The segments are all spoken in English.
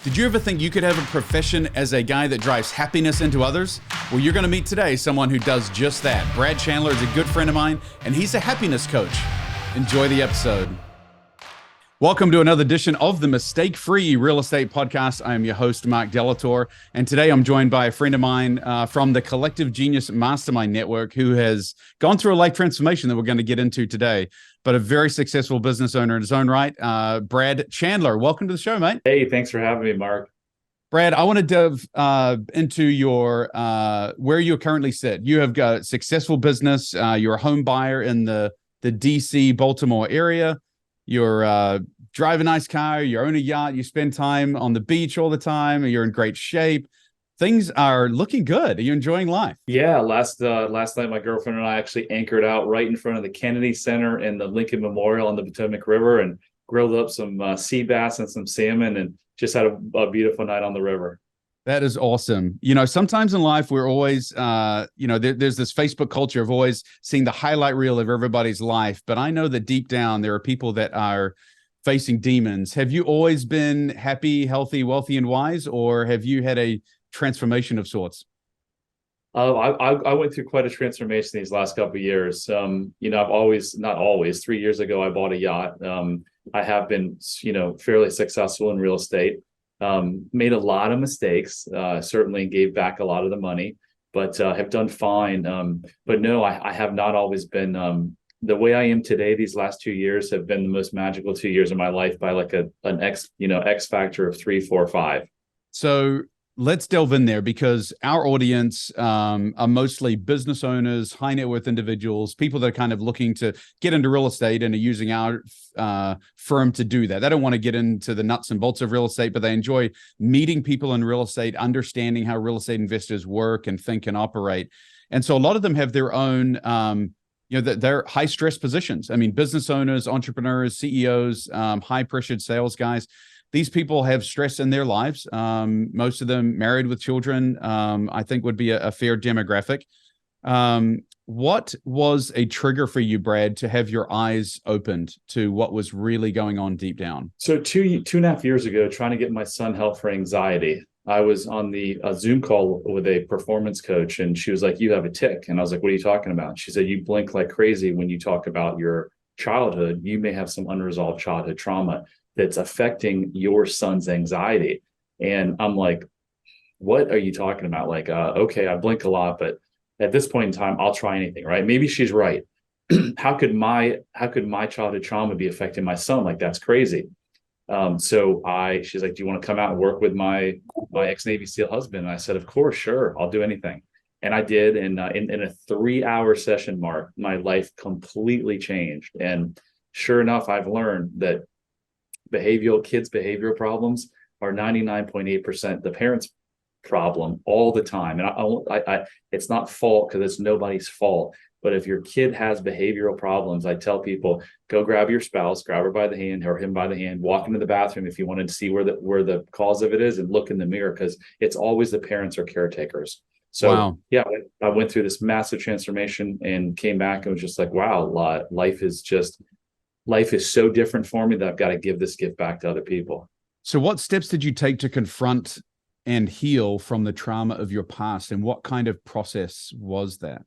Did you ever think you could have a profession as a guy that drives happiness into others? Well, you're going to meet today someone who does just that. Brad Chandler is a good friend of mine, and he's a happiness coach. Enjoy the episode. Welcome to another edition of the Mistake-Free Real Estate Podcast. I am your host, Marck Lautour, and today I'm joined by a friend of mine from the Collective Genius Mastermind Network who has gone through a life transformation that we're going to get into today, but a very successful business owner in his own right, Brad Chandler. Welcome to the show, mate. Hey, thanks for having me, Mark. Brad, I want to dive into your where you currently sit. You have got a successful business. You're a home buyer in the DC, Baltimore area. You're drive a nice car, you own a yacht, you spend time on the beach all the time, you're in great shape. Things are looking good. Are you enjoying life? Yeah, last night my girlfriend and I actually anchored out right in front of the Kennedy Center and the Lincoln Memorial on the Potomac River and grilled up some sea bass and some salmon and just had a beautiful night on the river. That is awesome. You know, sometimes in life, we're always, there's this Facebook culture of always seeing the highlight reel of everybody's life. But I know that deep down, there are people that are facing demons. Have you always been happy, healthy, wealthy, and wise, or have you had a transformation of sorts? I went through quite a transformation these last couple of years. Not always, 3 years ago, I bought a yacht. I have been, fairly successful in real estate. Made a lot of mistakes, certainly gave back a lot of the money, but have done fine. But no, I have not always been the way I am today. These last 2 years have been the most magical 2 years of my life by like an X factor of 3, 4, 5. So let's delve in there because our audience are mostly business owners, high net worth individuals, people that are kind of looking to get into real estate and are using our firm to do that. They don't want to get into the nuts and bolts of real estate, but they enjoy meeting people in real estate, understanding how real estate investors work and think and operate. And so a lot of them have their own, they're high stress positions. I mean, business owners, entrepreneurs, CEOs, high pressured sales guys. These people have stress in their lives. Most of them married with children, I think would be a fair demographic. What was a trigger for you, Brad, to have your eyes opened to what was really going on deep down? So two and a half years ago, trying to get my son help for anxiety, I was on the Zoom call with a performance coach, and she was like, "You have a tic." And I was like, "What are you talking about?" She said, "You blink like crazy when you talk about your childhood. You may have some unresolved childhood trauma that's affecting your son's anxiety." And I'm like, "What are you talking about?" Like, okay, I blink a lot, but at this point in time, I'll try anything, right? Maybe she's right. How could my childhood trauma be affecting my son? Like, that's crazy. She's like, "Do you want to come out and work with my ex-Navy SEAL husband?" And I said, "Of course, sure. I'll do anything." And I did. And in a 3-hour session, Mark, my life completely changed. And sure enough, I've learned that kids' behavioral problems are 99.8% the parents' problem all the time. And I it's not fault because it's nobody's fault. But if your kid has behavioral problems, I tell people, go grab your spouse, grab her by the hand or him by the hand, walk into the bathroom if you wanted to see where the cause of it is, and look in the mirror, because it's always the parents or caretakers. So wow. Yeah, I went through this massive transformation and came back and was just like, wow, life is so different for me that I've got to give this gift back to other people. So what steps did you take to confront and heal from the trauma of your past? And what kind of process was that?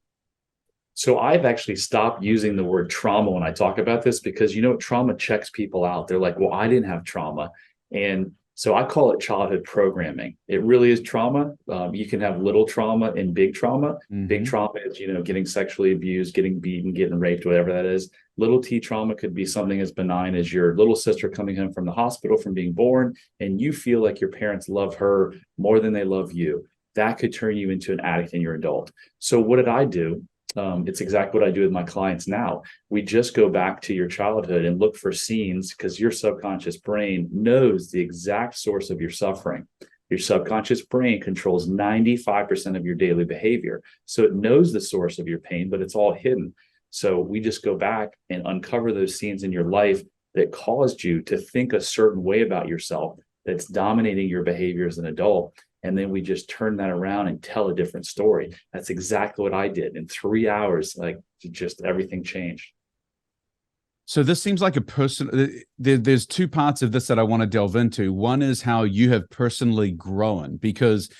So I've actually stopped using the word trauma when I talk about this because, trauma checks people out. They're like, well, I didn't have trauma. And so I call it childhood programming. It really is trauma. You can have little trauma and big trauma. Mm-hmm. Big trauma is, getting sexually abused, getting beaten, getting raped, whatever that is. Little T trauma could be something as benign as your little sister coming home from the hospital from being born, and you feel like your parents love her more than they love you. That could turn you into an addict in your adult. So what did I do? It's exactly what I do with my clients now. We just go back to your childhood and look for scenes, because your subconscious brain knows the exact source of your suffering. Your subconscious brain controls 95% of your daily behavior. So it knows the source of your pain, but it's all hidden. So we just go back and uncover those scenes in your life that caused you to think a certain way about yourself that's dominating your behavior as an adult. And then we just turn that around and tell a different story. That's exactly what I did. In 3 hours, just everything changed. So this seems like a person. There's two parts of this that I want to delve into. One is how you have personally grown, because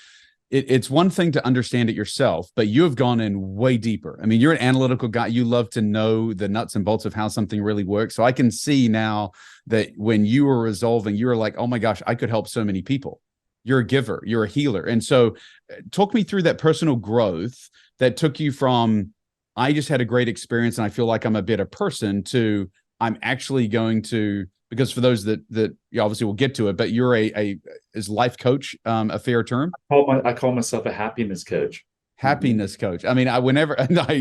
it's one thing to understand it yourself, but you have gone in way deeper. I mean, you're an analytical guy. You love to know the nuts and bolts of how something really works. So I can see now that when you were resolving, you were like, oh my gosh, I could help so many people. You're a giver, you're a healer. And so talk me through that personal growth that took you from, I just had a great experience and I feel like I'm a better person, to I'm actually going to, because for those that you obviously will get to it, but you're a is life coach a fair term? I call myself a happiness coach. Mm-hmm. Happiness coach. I mean,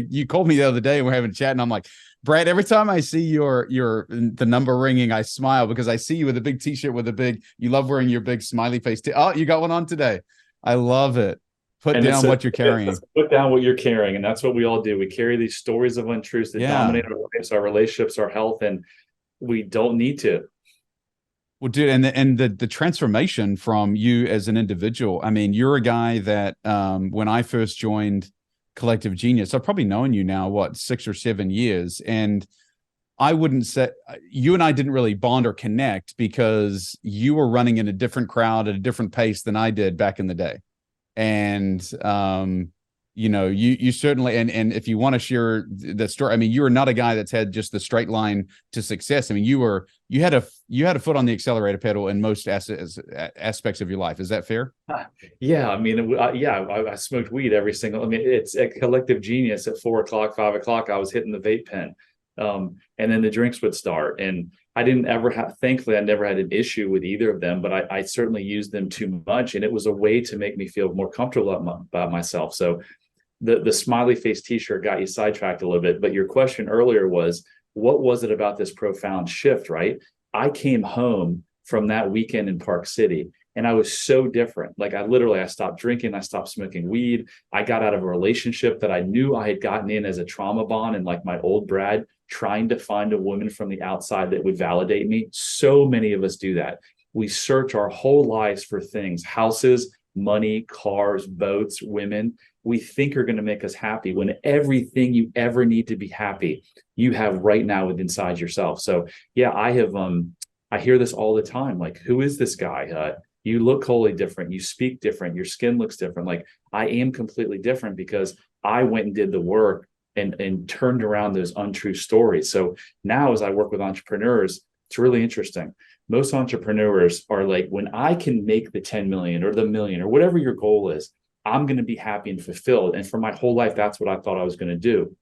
you called me the other day and we're having a chat, and I'm like, Brad, every time I see the number ringing, I smile because I see you with a big t-shirt with a big, you love wearing your big smiley face. Oh, you got one on today. I love it. Put down what you're carrying. Put down what you're carrying. And that's what we all do. We carry these stories of untruths that dominate our lives, our relationships, our health, and we don't need to. Well, dude, and the transformation from you as an individual. I mean, you're a guy that when I first joined Collective Genius, I've probably known you now, what, 6 or 7 years. And I wouldn't say you and I didn't really bond or connect because you were running in a different crowd at a different pace than I did back in the day. And you certainly, and if you want to share the story, I mean, you are not a guy that's had just the straight line to success. I mean, you had a foot on the accelerator pedal in most aspects of your life. Is that fair? Yeah. I mean, I smoked weed every single, I mean, it's a Collective Genius at 4 o'clock, 5 o'clock, I was hitting the vape pen. And then the drinks would start, and I didn't ever have, thankfully, I never had an issue with either of them, but I certainly used them too much. And it was a way to make me feel more comfortable about myself. So the smiley face t-shirt got you sidetracked a little bit, but your question earlier was, what was it about this profound shift, right? I came home from that weekend in Park City and I was so different. Like I stopped drinking. I stopped smoking weed. I got out of a relationship that I knew I had gotten in as a trauma bond. And like my old Brad, trying to find a woman from the outside that would validate me. So many of us do that. We search our whole lives for things, houses, money, cars, boats, women, we think are going to make us happy, when everything you ever need to be happy, you have right now within inside yourself. So yeah, I hear this all the time. Like, who is this guy? You look wholly different. You speak different. Your skin looks different. Like, I am completely different because I went and did the work and turned around those untrue stories. So now as I work with entrepreneurs, it's really interesting. Most entrepreneurs are like, when I can make the 10 million or the million or whatever your goal is, I'm going to be happy and fulfilled. And for my whole life, that's what I thought I was going to do.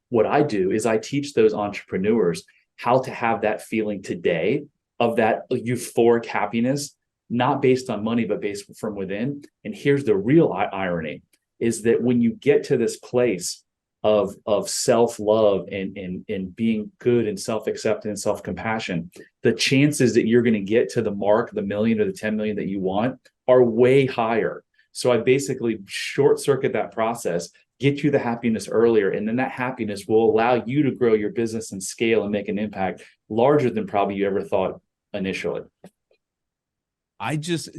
What I do is I teach those entrepreneurs how to have that feeling today of that euphoric happiness, not based on money, but based from within. And here's the real irony, is that when you get to this place of self-love and being good and self-acceptance and self-compassion, the chances that you're going to get to the mark, the million or the 10 million that you want, are way higher. So I basically short circuit that process, get you the happiness earlier, and then that happiness will allow you to grow your business and scale and make an impact larger than probably you ever thought initially.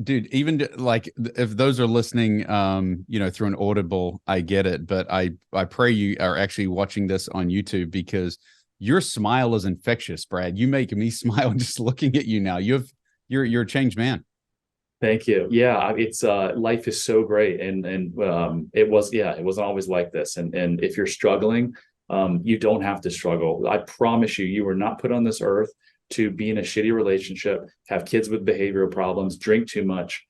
Dude, even like if those are listening, through an Audible, I get it. But I pray you are actually watching this on YouTube, because your smile is infectious, Brad. You make me smile just looking at you now. You're a changed man. Thank you. Yeah, it's life is so great, and it wasn't always like this. And if you're struggling, you don't have to struggle. I promise you, you were not put on this earth to be in a shitty relationship, have kids with behavioral problems, drink too much,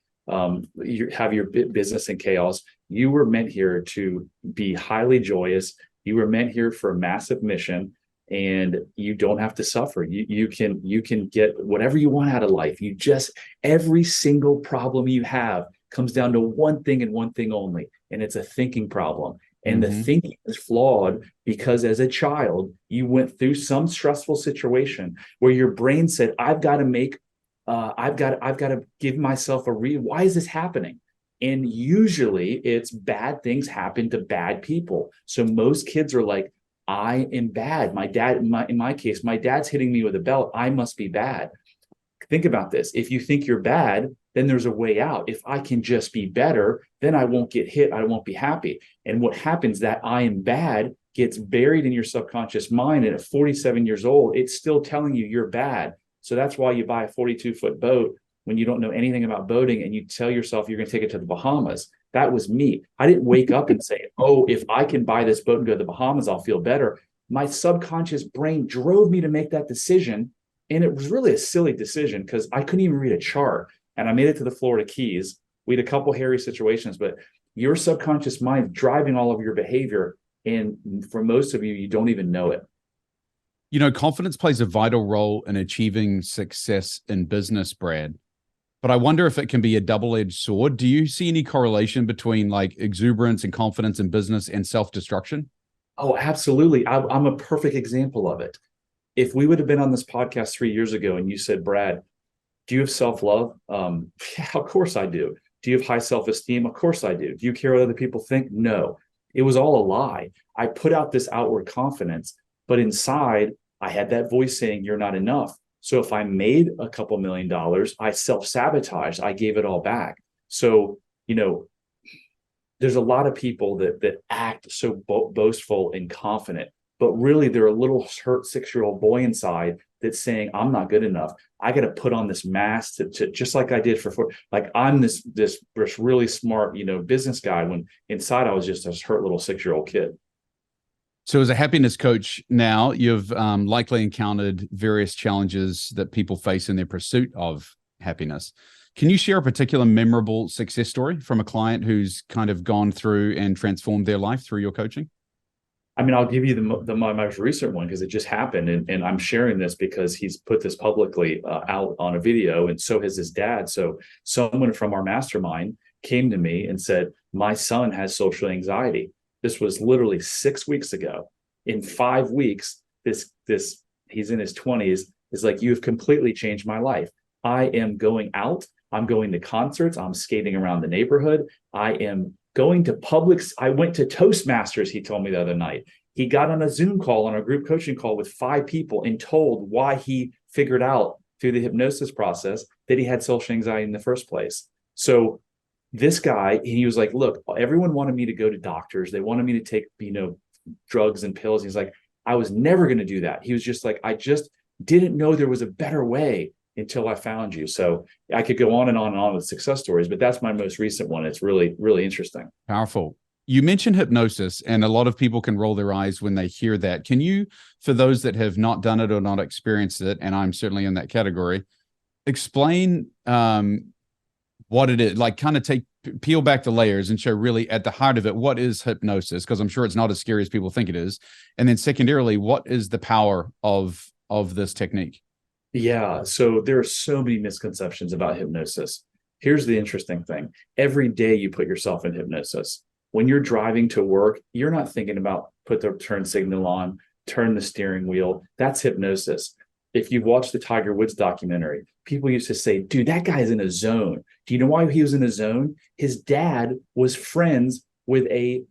you have your business in chaos. You were meant here to be highly joyous. You were meant here for a massive mission, and you don't have to suffer. You can get whatever you want out of life. Every single problem you have comes down to one thing and one thing only, and it's a thinking problem. And the thinking is flawed because as a child, you went through some stressful situation where your brain said, I've got to give myself why is this happening? And usually it's bad things happen to bad people. So most kids are like, I am bad. My dad, in my case, my dad's hitting me with a belt. I must be bad. Think about this. If you think you're bad, then there's a way out. If I can just be better, then I won't get hit. I won't be happy. And what happens, that I am bad gets buried in your subconscious mind. And at 47 years old, it's still telling you you're bad. So that's why you buy a 42-foot boat when you don't know anything about boating and you tell yourself you're going to take it to the Bahamas. That was me. I didn't wake up and say, oh, if I can buy this boat and go to the Bahamas, I'll feel better. My subconscious brain drove me to make that decision. And it was really a silly decision because I couldn't even read a chart. And I made it to the Florida Keys. We had a couple hairy situations, but your subconscious mind driving all of your behavior. And for most of you, you don't even know it. You know, confidence plays a vital role in achieving success in business, Brad. But I wonder if it can be a double-edged sword. Do you see any correlation between like exuberance and confidence in business and self-destruction? Oh, absolutely. I'm a perfect example of it. If we would have been on this podcast 3 years ago and you said, Brad, do you have self-love? Yeah, of course I do. Do you have high self-esteem? Of course I do. Do you care what other people think? No. It was all a lie. I put out this outward confidence, but inside I had that voice saying, you're not enough. So if I made a couple $1 million, I self-sabotaged, I gave it all back. So, you know, there's a lot of people that act so boastful and confident, but really they're a little hurt 6-year-old boy inside that's saying, I'm not good enough. I got to put on this mask to just like I did for like I'm this really smart, you know, business guy when inside I was just a hurt little 6-year-old kid. So as a happiness coach now, you've likely encountered various challenges that people face in their pursuit of happiness. Can you share a particular memorable success story from a client who's kind of gone through and transformed their life through your coaching? I mean, I'll give you my most recent one because it just happened. And I'm sharing this because he's put this publicly out on a video, and so has his dad. So someone from our mastermind came to me and said, my son has social anxiety. This was literally 6 weeks ago. In 5 weeks, this he's in his 20s, is like, you've completely changed my life. I am going out. I'm going to concerts. I'm skating around the neighborhood. I am going to Publix. I went to Toastmasters, he told me the other night. He got on a Zoom call, on a group coaching call with 5 people and told why he figured out through the hypnosis process that he had social anxiety in the first place. So this guy, he was like, look, everyone wanted me to go to doctors. They wanted me to take, you know, drugs and pills. He's like, I was never going to do that. He was just like, I just didn't know there was a better way until I found you. So I could go on and on and on with success stories, but that's my most recent one. It's really, really interesting. Powerful. You mentioned hypnosis, and a lot of people can roll their eyes when they hear that. Can you, for those that have not done it or not experienced it, and I'm certainly in that category, explain what it is, like kind of peel back the layers and show really at the heart of it, what is hypnosis? Because I'm sure it's not as scary as people think it is. And then secondarily, what is the power of this technique? Yeah. So there are so many misconceptions about hypnosis. Here's the interesting thing. Every day you put yourself in hypnosis. When you're driving to work, you're not thinking about put the turn signal on, turn the steering wheel. That's hypnosis. If you've watched the Tiger Woods documentary, people used to say, dude, that guy's in a zone. Do you know why he was in a zone? His dad was friends with a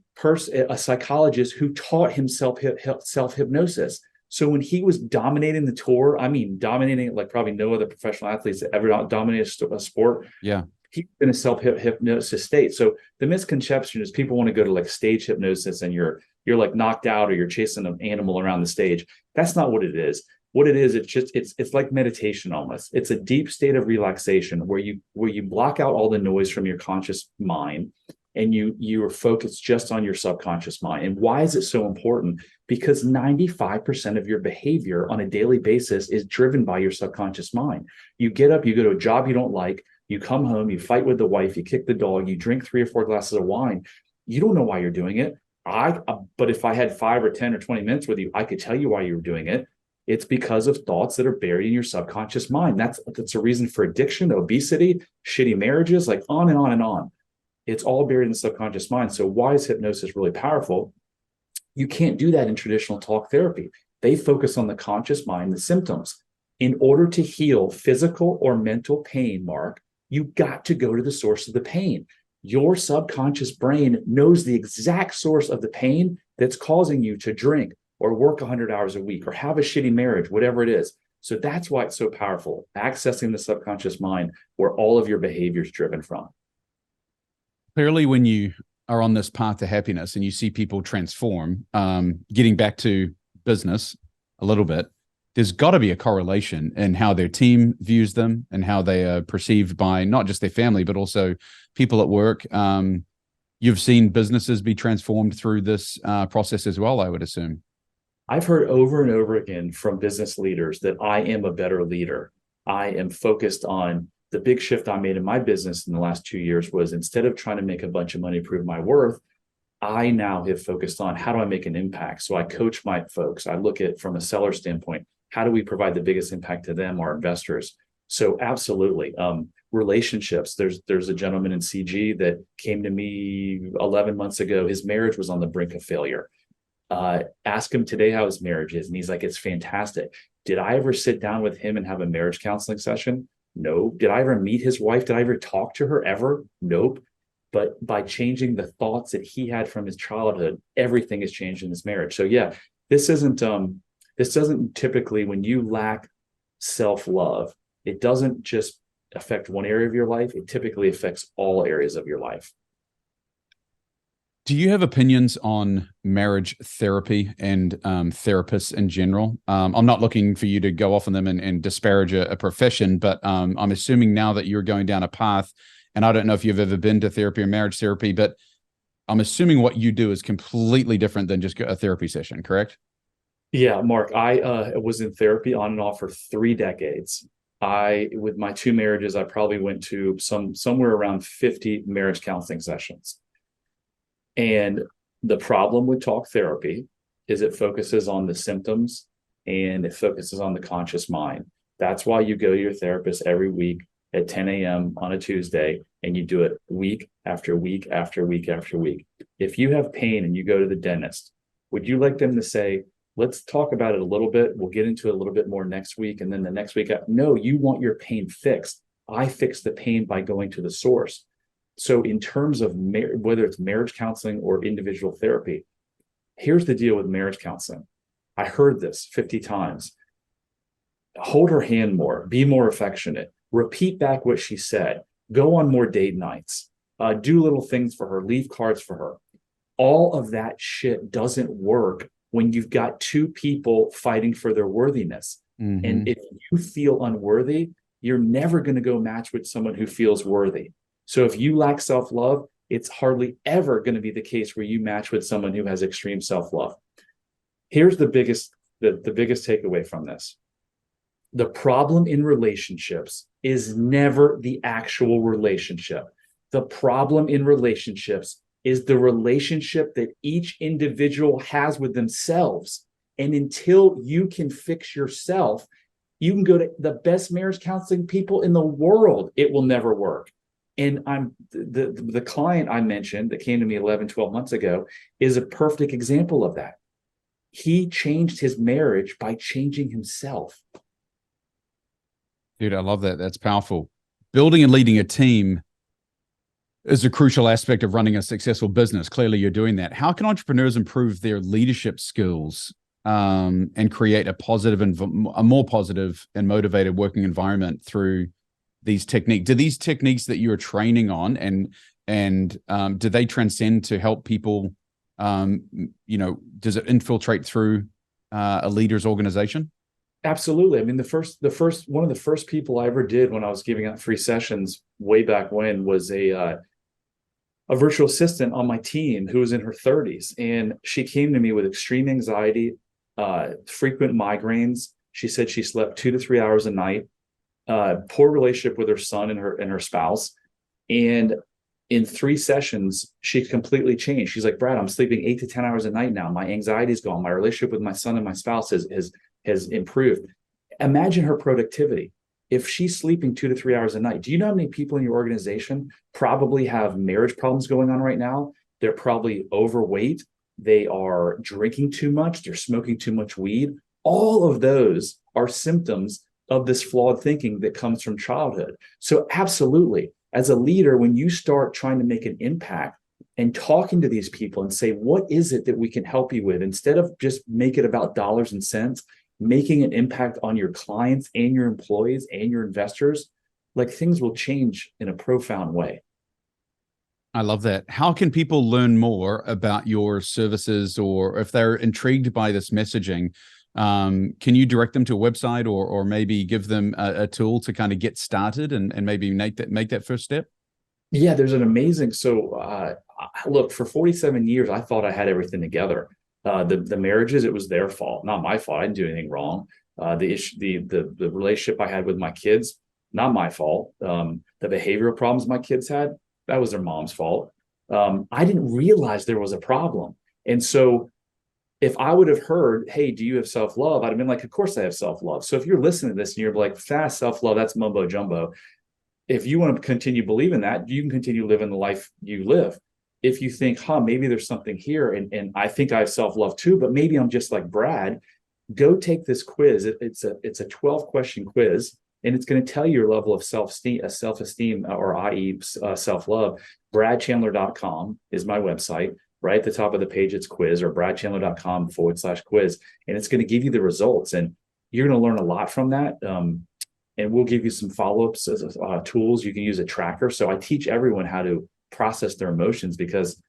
psychologist who taught himself self-hypnosis. So when he was dominating the tour, I mean, dominating it like probably no other professional athletes that ever dominated a sport. Yeah. He's in a self-hypnosis state. So the misconception is people want to go to like stage hypnosis and you're like knocked out or you're chasing an animal around the stage. That's not what it is. What it is, it's like meditation almost. It's a deep state of relaxation where you block out all the noise from your conscious mind and you are focused just on your subconscious mind. And why is it so important? Because 95% of your behavior on a daily basis is driven by your subconscious mind. You get up, you go to a job you don't like, you come home, you fight with the wife, you kick the dog, you drink 3 or 4 glasses of wine. You don't know why you're doing it. But if I had 5 or 10 or 20 minutes with you, I could tell you why you were doing it. It's because of thoughts that are buried in your subconscious mind. That's a reason for addiction, obesity, shitty marriages, like on and on and on. It's all buried in the subconscious mind. So why is hypnosis really powerful? You can't do that in traditional talk therapy. They focus on the conscious mind, the symptoms. In order to heal physical or mental pain, Mark, you got to go to the source of the pain. Your subconscious brain knows the exact source of the pain that's causing you to drink or work 100 hours a week or have a shitty marriage, whatever it is. So that's why it's so powerful, accessing the subconscious mind where all of your behavior is driven from. Clearly, when you are on this path to happiness and you see people transform, getting back to business a little bit, there's got to be a correlation in how their team views them and how they are perceived by not just their family, but also people at work. You've seen businesses be transformed through this process as well, I would assume. I've heard over and over again from business leaders that I am a better leader. I am focused on the big shift I made in my business in the last 2 years was instead of trying to make a bunch of money, prove my worth, I now have focused on how do I make an impact? So I coach my folks. I look at from a seller standpoint, how do we provide the biggest impact to them, our investors? So absolutely. Relationships. There's a gentleman in CG that came to me 11 months ago. His marriage was on the brink of failure. Ask him today how his marriage is. And he's like, it's fantastic. Did I ever sit down with him and have a marriage counseling session? No. Did I ever meet his wife? Did I ever talk to her ever? Nope. But by changing the thoughts that he had from his childhood, everything has changed in his marriage. So yeah, this doesn't typically, when you lack self-love, it doesn't just affect one area of your life. It typically affects all areas of your life. Do you have opinions on marriage therapy and therapists in general? I'm not looking for you to go off on them and disparage a profession, but I'm assuming now that you're going down a path, and I don't know if you've ever been to therapy or marriage therapy, but I'm assuming what you do is completely different than just a therapy session, correct? Yeah, Mark, I was in therapy on and off for 3 decades. With my 2 marriages, I probably went to somewhere around 50 marriage counseling sessions. And the problem with talk therapy is it focuses on the symptoms and it focuses on the conscious mind. That's why you go to your therapist every week at 10 a.m. on a Tuesday, and you do it week after week after week after week. If you have pain and you go to the dentist, would you like them to say, let's talk about it a little bit, we'll get into it a little bit more next week, and then the next week? No, you want your pain fixed. I fix the pain by going to the source. So in terms of whether it's marriage counseling or individual therapy, here's the deal with marriage counseling. I heard this 50 times. Hold her hand more, be more affectionate, repeat back what she said, go on more date nights, do little things for her, leave cards for her. All of that shit doesn't work when you've got 2 people fighting for their worthiness. Mm-hmm. And if you feel unworthy, you're never going to go match with someone who feels worthy. So if you lack self-love, it's hardly ever going to be the case where you match with someone who has extreme self-love. Here's the biggest takeaway from this. The problem in relationships is never the actual relationship. The problem in relationships is the relationship that each individual has with themselves. And until you can fix yourself, you can go to the best marriage counseling people in the world. It will never work. And the client I mentioned that came to me 11, 12 months ago is a perfect example of that. He changed his marriage by changing himself. Dude, I love that. That's powerful. Building and leading a team is a crucial aspect of running a successful business. Clearly, you're doing that. How can entrepreneurs improve their leadership skills and create a more positive and motivated working environment through these techniques? Do these techniques that you're training on and do they transcend to help people? Does it infiltrate through a leader's organization? Absolutely. I mean, one of the first people I ever did when I was giving out free sessions way back when was a virtual assistant on my team who was in her 30s. And she came to me with extreme anxiety, frequent migraines. She said she slept 2 to 3 hours a night, poor relationship with her son and her spouse. And in 3 sessions, she completely changed. She's like, Brad, I'm sleeping 8 to 10 hours a night now. My anxiety is gone. My relationship with my son and my spouse has improved. Imagine her productivity. If she's sleeping 2 to 3 hours a night, do you know how many people in your organization probably have marriage problems going on right now? They're probably overweight. They are drinking too much. They're smoking too much weed. All of those are symptoms of this flawed thinking that comes from childhood. So absolutely, as a leader, when you start trying to make an impact and talking to these people and say, what is it that we can help you with? Instead of just make it about dollars and cents, making an impact on your clients and your employees and your investors, like things will change in a profound way. I love that. How can people learn more about your services, or if they're intrigued by this messaging? Can you direct them to a website, or maybe give them a tool to kind of get started and maybe make that first step? Yeah, there's an amazing. So, look, for 47 years, I thought I had everything together. The marriages, it was their fault, not my fault. I didn't do anything wrong. The issue, the relationship I had with my kids, not my fault. The behavioral problems my kids had, that was their mom's fault. I didn't realize there was a problem, and so if I would have heard, "Hey, do you have self love?" I'd have been like, "Of course I have self love." So if you're listening to this and you're like, "Fast self love, that's mumbo jumbo," if you want to continue believing that, you can continue living the life you live. If you think, maybe there's something here, and I think I have self-love too, but maybe I'm just like Brad, go take this quiz. It's a 12 question quiz, and it's going to tell you your level of self-esteem, or i.e. Self-love. BradChandler.com is my website. Right at the top of the page, it's quiz, or bradchandler.com/quiz. And it's going to give you the results. And you're going to learn a lot from that. And we'll give you some follow-ups as tools. You can use a tracker. So I teach everyone how to process their emotions, because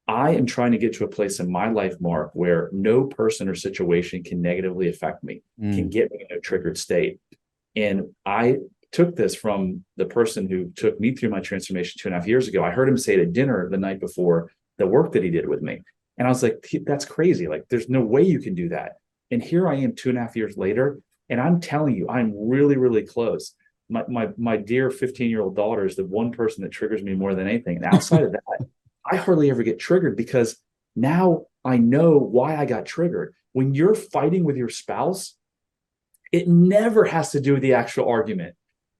I am trying to get to a place in my life, Mark, where no person or situation can negatively affect me, can get me in a triggered state. And I took this from the person who took me through my transformation 2.5 years ago. I heard him say it at dinner the night before the work that he did with me. And I was like, that's crazy. Like, there's no way you can do that. And here I am 2.5 years later, and I'm telling you, I'm really, really close. My dear 15-year-old daughter is the one person that triggers me more than anything. And outside of that, I hardly ever get triggered, because now I know why I got triggered. When you're fighting with your spouse, it never has to do with the actual argument.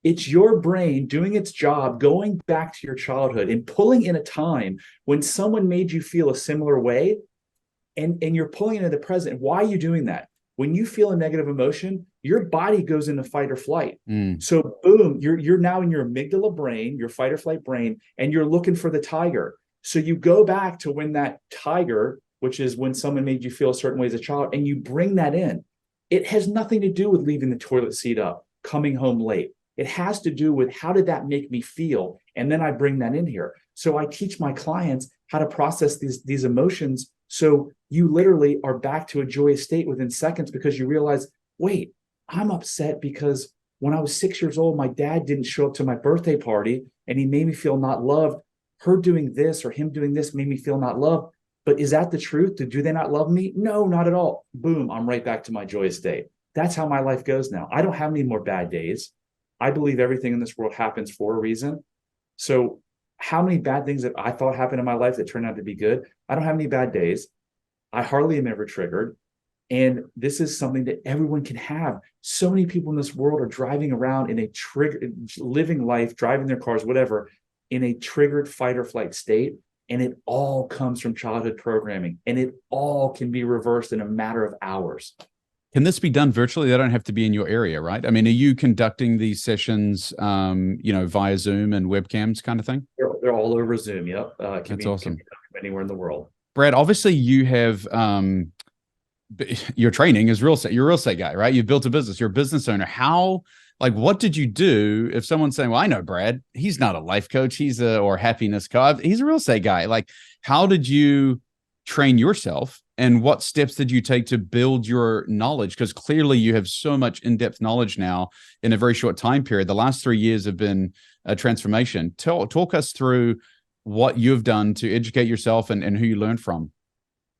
It's your brain doing its job, going back to your childhood and pulling in a time when someone made you feel a similar way, and you're pulling into the present. Why are you doing that? When you feel a negative emotion, your body goes into fight or flight. So boom, you're now in your amygdala brain, your fight or flight brain, and you're looking for the tiger. So you go back to when that tiger, which is when someone made you feel a certain way as a child, and you bring that in. It has nothing to do with leaving the toilet seat up, coming home late. It has to do with, how did that make me feel? And then I bring that in here. So I teach my clients how to process these emotions. So you literally are back to a joyous state within seconds, because you realize, wait, I'm upset because when I was 6 years old, my dad didn't show up to my birthday party and he made me feel not loved. Her doing this or him doing this made me feel not loved. But is that the truth? Do they not love me? No, not at all. Boom, I'm right back to my joyous state. That's how my life goes now. I don't have any more bad days. I believe everything in this world happens for a reason. So how many bad things that I thought happened in my life that turned out to be good? I don't have any bad days. I hardly am ever triggered. And this is something that everyone can have. So many people in this world are driving around in a living life, driving their cars, whatever, in a triggered fight or flight state. And it all comes from childhood programming, and it all can be reversed in a matter of hours. Can this be done virtually? They don't have to be in your area, right? I mean, are you conducting these sessions, via Zoom and webcams kind of thing? They're all over Zoom. Yep. That's awesome. Can be done anywhere in the world. Brad, obviously you have, your training is real estate. You're a real estate guy, right? You've built a business. You're a business owner. What did you do if someone's saying, well, I know Brad, he's not a life coach, or happiness coach, he's a real estate guy. Like, how did you train yourself, and what steps did you take to build your knowledge? Because clearly you have so much in-depth knowledge now in a very short time period. The last 3 years have been a transformation. Talk us through what you've done to educate yourself and who you learned from.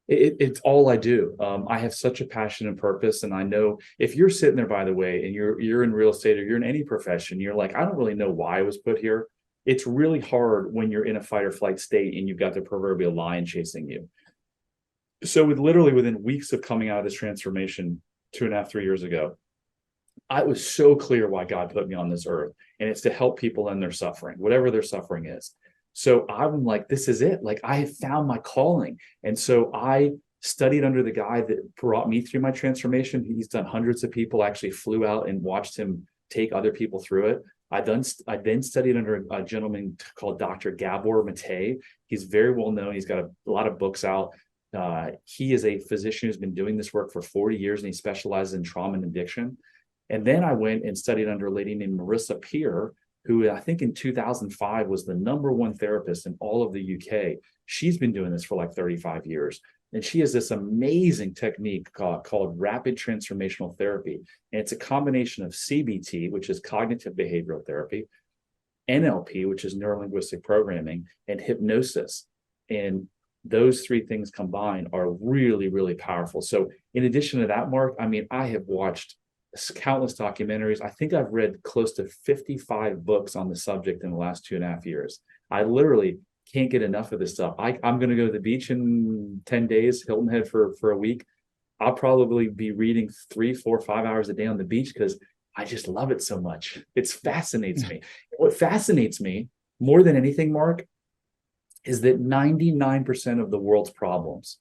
It's all I do. I have such a passion and purpose. And I know if you're sitting there, by the way, and you're in real estate or you're in any profession, you're like, I don't really know why I was put here. It's really hard when you're in a fight or flight state and you've got the proverbial lion chasing you. So within weeks of coming out of this transformation 2.5, 3 years ago, I was so clear why God put me on this earth. And it's to help people in their suffering, whatever their suffering is. So I'm like, this is it. Like, I have found my calling. And so I studied under the guy that brought me through my transformation. He's done hundreds of people. I actually flew out and watched him take other people through it. I then studied under a gentleman called Dr. Gabor Mate. He's very well known. He's got a lot of books out. He is a physician who's been doing this work for 40 years, and he specializes in trauma and addiction. And then I went and studied under a lady named Marissa Peer, who I think in 2005 was the #1 therapist in all of the UK. She's been doing this for like 35 years. And she has this amazing technique called rapid transformational therapy. And it's a combination of CBT, which is cognitive behavioral therapy, NLP, which is neurolinguistic programming, and hypnosis. And those three things combined are really, really powerful. So in addition to that, Mark, I mean, I have watched countless documentaries. I think I've read close to 55 books on the subject in the last 2.5 years. I literally can't get enough of this stuff. I'm going to go to the beach in 10 days, Hilton Head for a week. I'll probably be reading 3, 4, 5 hours a day on the beach because I just love it so much. It fascinates me. What fascinates me more than anything, Mark, is that 99% of the world's problems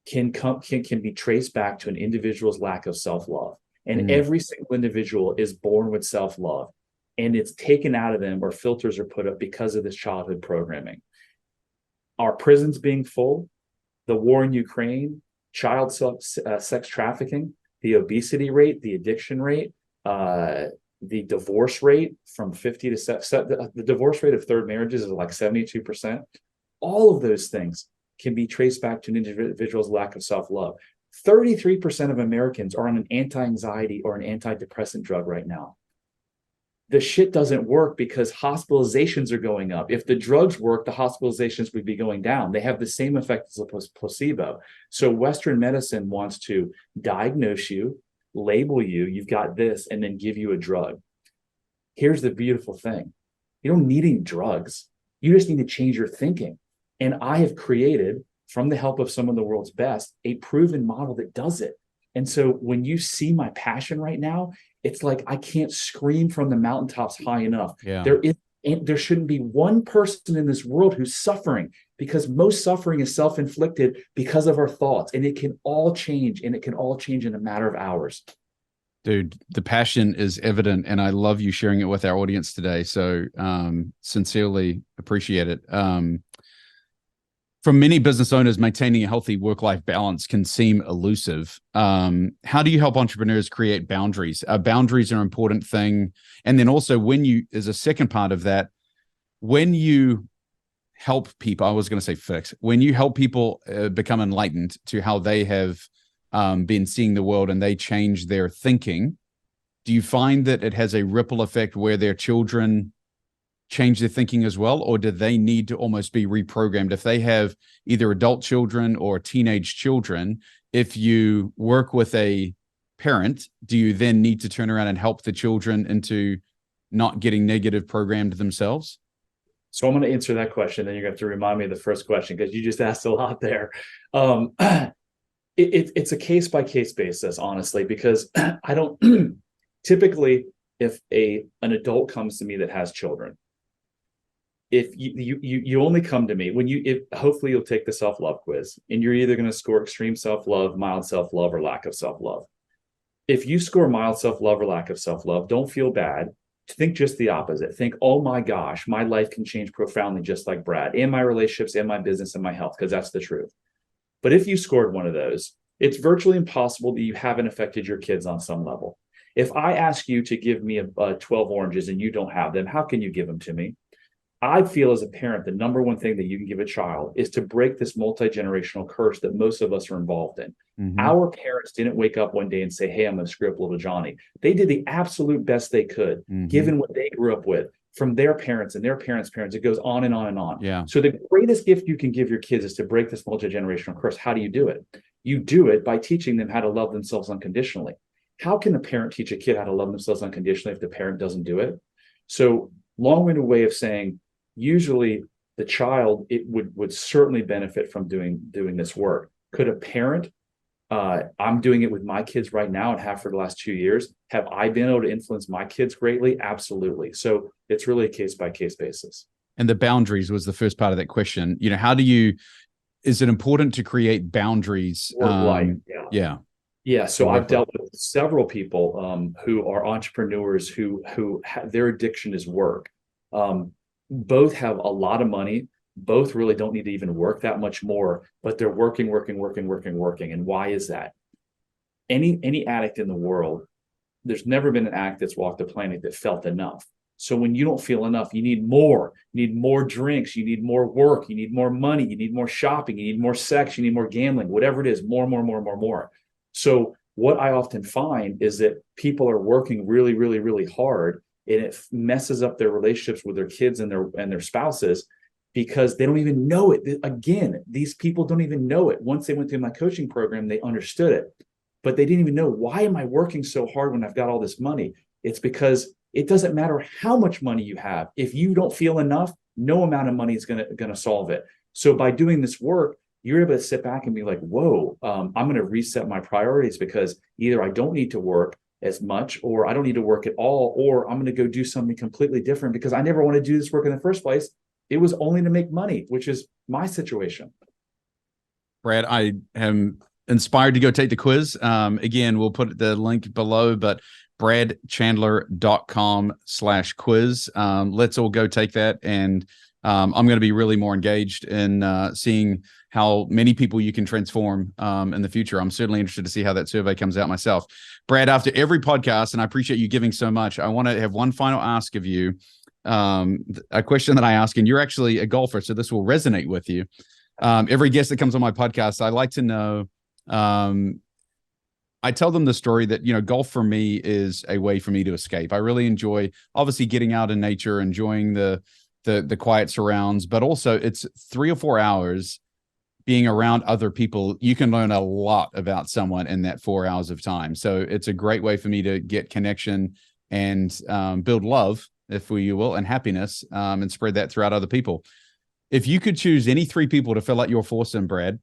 can be traced back to an individual's lack of self-love. And every single individual is born with self-love. And it's taken out of them, or filters are put up because of this childhood programming. Our prisons being full, the war in Ukraine, child sex trafficking, the obesity rate, the addiction rate, the divorce rate from 50 to the divorce rate of third marriages is like 72%. All of those things can be traced back to an individual's lack of self-love. 33% of Americans are on an anti-anxiety or an antidepressant drug right now. The shit doesn't work because hospitalizations are going up. If the drugs work, the hospitalizations would be going down. They have the same effect as a placebo. So Western medicine wants to diagnose you, label you, you've got this, and then give you a drug. Here's the beautiful thing. You don't need any drugs. You just need to change your thinking. And I have created, from the help of some of the world's best, a proven model that does it. And so when you see my passion right now, it's like I can't scream from the mountaintops high enough. Yeah. There shouldn't be one person in this world who's suffering, because most suffering is self-inflicted because of our thoughts, and it can all change, and it can all change in a matter of hours. Dude, the passion is evident, and I love you sharing it with our audience today. So sincerely appreciate it. For many business owners, maintaining a healthy work-life balance can seem elusive. How do you help entrepreneurs create boundaries? Boundaries are an important thing. And then also as a second part of that, when you help people, I was going to say fix, when you help people become enlightened to how they have been seeing the world and they change their thinking, do you find that it has a ripple effect where their children change their thinking as well, or do they need to almost be reprogrammed? If they have either adult children or teenage children, if you work with a parent, do you then need to turn around and help the children into not getting negative programmed themselves? So I'm going to answer that question. Then you're going to have to remind me of the first question, because you just asked a lot there. It's a case-by-case basis, honestly, because I don't typically, if an adult comes to me that has children, if you only come to me when hopefully you'll take the self-love quiz, and you're either going to score extreme self-love, mild self-love, or lack of self-love. If you score mild self-love or lack of self-love, don't feel bad. Think just the opposite. Think, oh my gosh, my life can change profoundly just like Brad, and my relationships, and my business, and my health, because that's the truth. But if you scored one of those, it's virtually impossible that you haven't affected your kids on some level. If I ask you to give me 12 oranges and you don't have them, how can you give them to me? I feel as a parent, the #1 thing that you can give a child is to break this multi-generational curse that most of us are involved in. Mm-hmm. Our parents didn't wake up one day and say, hey, I'm going to screw up little Johnny. They did the absolute best they could, given what they grew up with from their parents and their parents' parents. It goes on and on and on. Yeah. So the greatest gift you can give your kids is to break this multi-generational curse. How do you do it? You do it by teaching them how to love themselves unconditionally. How can a parent teach a kid how to love themselves unconditionally if the parent doesn't do it? So long-winded way of saying, usually the child, it would certainly benefit from doing this work. Could a parent, I'm doing it with my kids right now and have for the last 2 years, have I been able to influence my kids greatly? Absolutely. So it's really a case-by-case basis. And the boundaries was the first part of that question. Is it important to create boundaries? Yeah. So I've dealt with several people who are entrepreneurs who their addiction is work. Both have a lot of money. Both really don't need to even work that much more, but they're working. And why is that? Any addict in the world, there's never been an addict that's walked the planet that felt enough. So when you don't feel enough, you need more drinks, you need more work, you need more money, you need more shopping, you need more sex, you need more gambling, whatever it is, more. So what I often find is that people are working really, really, really hard, and it messes up their relationships with their kids and their spouses, because they don't even know it. Again, these people don't even know it. Once they went through my coaching program, they understood it, but they didn't even know, why am I working so hard when I've got all this money? It's because it doesn't matter how much money you have. If you don't feel enough, no amount of money is going to solve it. So by doing this work, you're able to sit back and be like, whoa, I'm going to reset my priorities, because either I don't need to work as much, or I don't need to work at all, or I'm going to go do something completely different because I never want to do this work in the first place. It was only to make money, which is my situation. Brad, I am inspired to go take the quiz. Again, we'll put the link below, but bradchandler.com/quiz. Let's all go take that. And I'm going to be really more engaged in seeing how many people you can transform in the future. I'm certainly interested to see how that survey comes out myself. Brad, after every podcast, and I appreciate you giving so much, I want to have one final ask of you. A question that I ask, and you're actually a golfer, so this will resonate with you. Every guest that comes on my podcast, I like to know, I tell them the story that, golf for me is a way for me to escape. I really enjoy, obviously, getting out in nature, enjoying the quiet surrounds, but also it's 3 or 4 hours being around other people. You can learn a lot about someone in that 4 hours of time. So it's a great way for me to get connection and build love, if you will, and happiness, and spread that throughout other people. If you could choose any 3 people to fill out your foursome, Brad,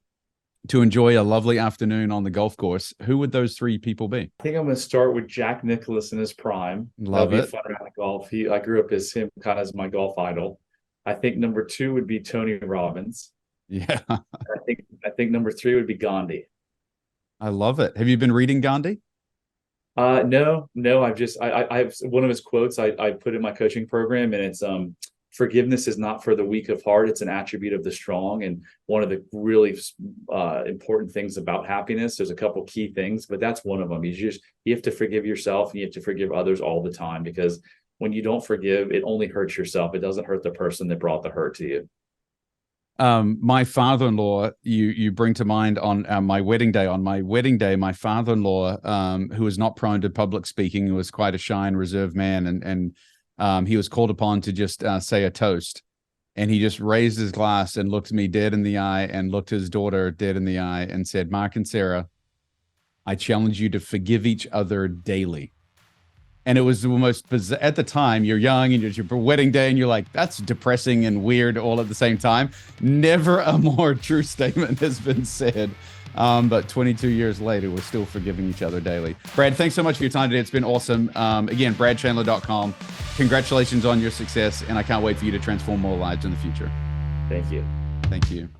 to enjoy a lovely afternoon on the golf course, who would those 3 people be? I think I'm going to start with Jack Nicklaus in his prime. Love That'll it. be a fun round of golf. I grew up as him, kind of as my golf idol. I think number 2 would be Tony Robbins. Yeah. I think number 3 would be Gandhi. I love it. Have you been reading Gandhi? No. I have one of his quotes I put in my coaching program, and it's forgiveness is not for the weak of heart. It's an attribute of the strong. And one of the really important things about happiness, there's a couple key things, but that's one of them. You have to forgive yourself, and you have to forgive others all the time, because when you don't forgive, it only hurts yourself. It doesn't hurt the person that brought the hurt to you. My father-in-law, you bring to mind on my wedding day. On my wedding day, my father-in-law, who was not prone to public speaking, who was quite a shy and reserved man, and he was called upon to just say a toast, and he just raised his glass and looked me dead in the eye and looked his daughter dead in the eye and said, "Mark and Sarah, I challenge you to forgive each other daily." And it was the most bizarre. At the time, you're young and it's your wedding day, and you're like, that's depressing and weird all at the same time. Never a more true statement has been said. But 22 years later, we're still forgiving each other daily. Brad, thanks so much for your time today. It's been awesome. Again, bradchandler.com. Congratulations on your success, and I can't wait for you to transform more lives in the future. Thank you. Thank you.